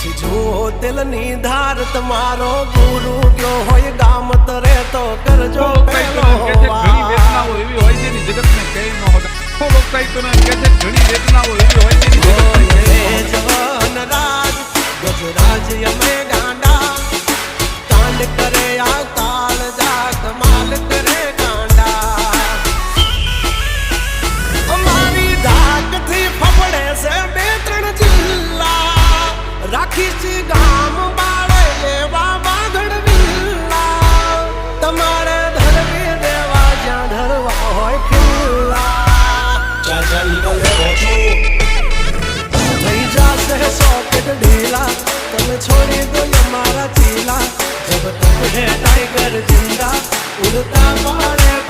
જો તેલની ધાર તમારો ગુરુ ગયો હોય ગામ તરે તો કરજો પેલો ઘણી વેદનાઓ એવી હોય છે ની જગતને કઈ ન હોય લોક સાહિત્યને કહે છે ઘણી વેદનાઓ એવી હોય છે ની જગતને જવાન રાજ ગજરાજ અમે ગાંડા કાંડ કરે આ કાળ જા કમાલ કરે ગાંડા અમારી ધાકથી ફફડે છે બે ત્રણ જિલ્લા રાખી છે ગામ બાળે લેવા બાંધણ વિલ્લા તમારે ધરવી દેવા જ્યાં ધરવા હોય ખિલ્લા થઈ જાશે સોકેટ ઢીલા તમે છોડી દો અમારા ચીલા જબ તક હે टाइगर जिंदा उड़ता मारे